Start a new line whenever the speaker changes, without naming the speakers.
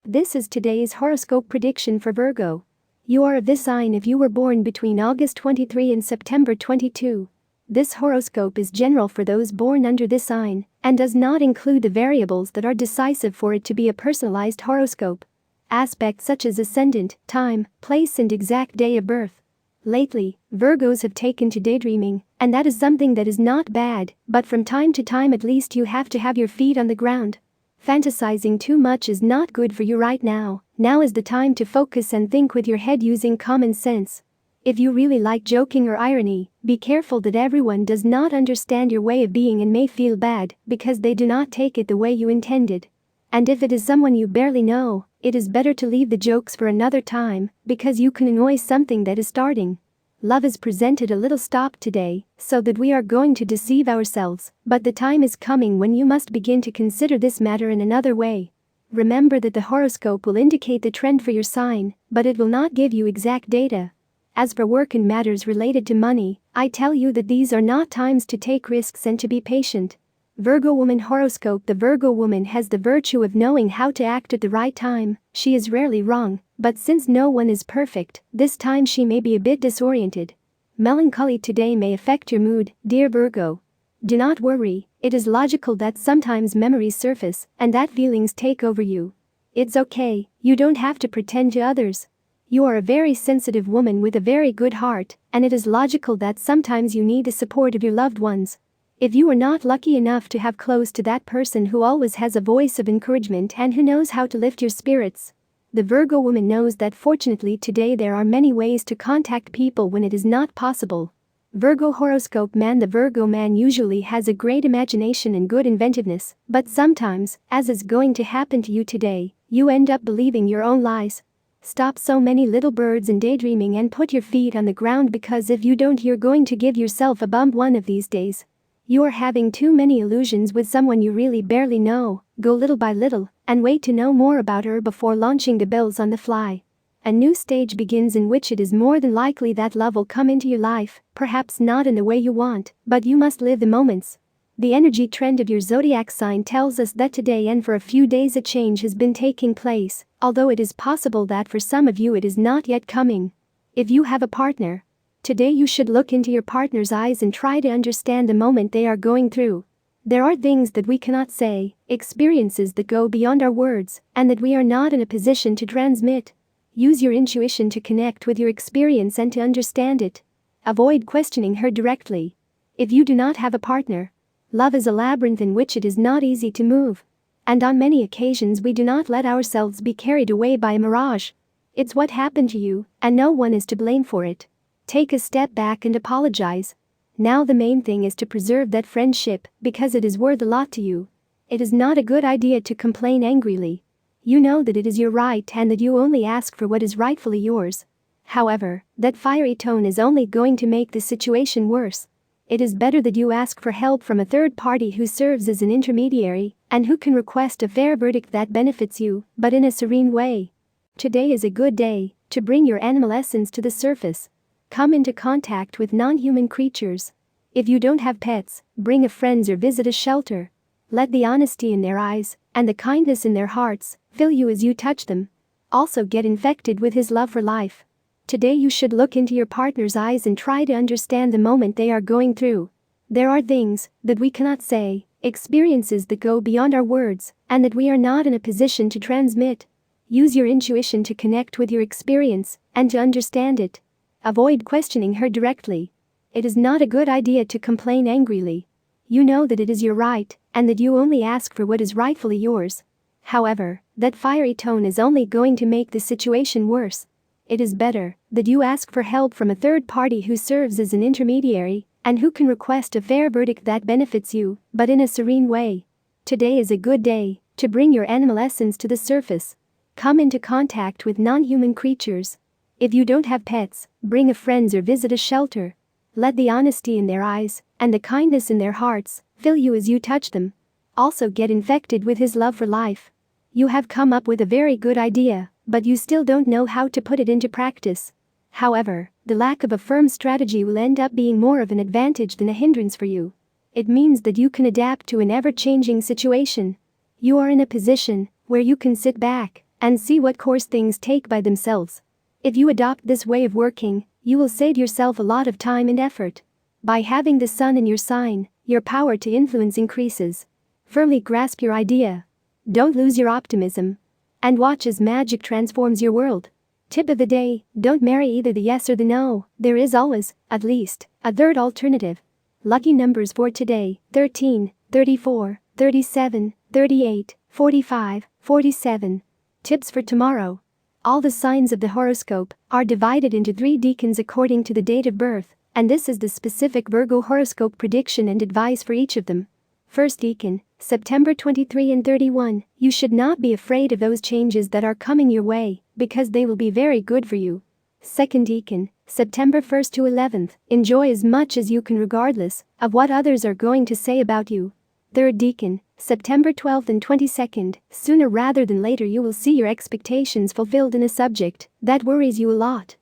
This is today's horoscope prediction for Virgo. You are of this sign if you were born between August 23 and September 22. This horoscope is general for those born under this sign and does not include the variables that are decisive for it to be a personalized horoscope. Aspects such as ascendant, time, place and exact day of birth. Lately, Virgos have taken to daydreaming, and that is something that is not bad, but from time to time at least you have to have your feet on the ground. Fantasizing too much is not good for you right now. Now is the time to focus and think with your head using common sense. If you really like joking or irony, be careful that everyone does not understand your way of being and may feel bad because they do not take it the way you intended. And if it is someone you barely know, it is better to leave the jokes for another time because you can annoy something that is starting. Love is presented a little stop today, so that we are going to deceive ourselves, but the time is coming when you must begin to consider this matter in another way. Remember that the horoscope will indicate the trend for your sign, but it will not give you exact data. As for work and matters related to money, I tell you that these are not times to take risks and to be patient. Virgo Woman Horoscope. The Virgo woman has the virtue of knowing how to act at the right time. She is rarely wrong, but since no one is perfect, this time she may be a bit disoriented. Melancholy today may affect your mood, dear Virgo. Do not worry, it is logical that sometimes memories surface and that feelings take over you. It's okay, you don't have to pretend to others. You are a very sensitive woman with a very good heart, and it is logical that sometimes you need the support of your loved ones. If you are not lucky enough to have close to that person who always has a voice of encouragement and who knows how to lift your spirits, the Virgo woman knows that fortunately today there are many ways to contact people when it is not possible. Virgo Horoscope Man. The Virgo man usually has a great imagination and good inventiveness, but sometimes, as is going to happen to you today, you end up believing your own lies. Stop so many little birds and daydreaming and put your feet on the ground because if you don't you're going to give yourself a bump one of these days. You are having too many illusions with someone you really barely know. Go little by little and wait to know more about her before launching the bells on the fly. A new stage begins in which it is more than likely that love will come into your life, perhaps not in the way you want, but you must live the moments. The energy trend of your zodiac sign tells us that today and for a few days a change has been taking place, although it is possible that for some of you it is not yet coming. If you have a partner, today you should look into your partner's eyes and try to understand the moment they are going through. There are things that we cannot say, experiences that go beyond our words, and that we are not in a position to transmit. Use your intuition to connect with your experience and to understand it. Avoid questioning her directly. If you do not have a partner, love is a labyrinth in which it is not easy to move. And on many occasions we do not let ourselves be carried away by a mirage. It's what happened to you, and no one is to blame for it. Take a step back and apologize. Now the main thing is to preserve that friendship because it is worth a lot to you. It is not a good idea to complain angrily. You know that it is your right and that you only ask for what is rightfully yours. However, that fiery tone is only going to make the situation worse. It is better that you ask for help from a third party who serves as an intermediary and who can request a fair verdict that benefits you, but in a serene way. Today is a good day to bring your animal essence to the surface. Come into contact with non-human creatures. If you don't have pets, bring a friend or visit a shelter. Let the honesty in their eyes and the kindness in their hearts fill you as you touch them. Also get infected with his love for life. Today you should look into your partner's eyes and try to understand the moment they are going through. There are things that we cannot say, experiences that go beyond our words, and that we are not in a position to transmit. Use your intuition to connect with your experience and to understand it. Avoid questioning her directly. It is not a good idea to complain angrily. You know that it is your right and that you only ask for what is rightfully yours. However, that fiery tone is only going to make the situation worse. It is better that you ask for help from a third party who serves as an intermediary and who can request a fair verdict that benefits you, but in a serene way. Today is a good day to bring your animal essence to the surface. Come into contact with non-human creatures. If you don't have pets, bring a friend or visit a shelter. Let the honesty in their eyes and the kindness in their hearts fill you as you touch them. Also get infected with his love for life. You have come up with a very good idea, but you still don't know how to put it into practice. However, the lack of a firm strategy will end up being more of an advantage than a hindrance for you. It means that you can adapt to an ever-changing situation. You are in a position where you can sit back and see what course things take by themselves. If you adopt this way of working, you will save yourself a lot of time and effort. By having the sun in your sign, your power to influence increases. Firmly grasp your idea. Don't lose your optimism. And watch as magic transforms your world. Tip of the day: don't marry either the yes or the no, there is always, at least, a third alternative. Lucky numbers for today: 13, 34, 37, 38, 45, 47. Tips for tomorrow. All the signs of the horoscope are divided into 3 decans according to the date of birth, and this is the specific Virgo horoscope prediction and advice for each of them. First decan, September 23 and 31, you should not be afraid of those changes that are coming your way, because they will be very good for you. Second decan, September 1st to 11th, enjoy as much as you can regardless of what others are going to say about you. Third decan, September 12th and 22nd, sooner rather than later you will see your expectations fulfilled in a subject that worries you a lot.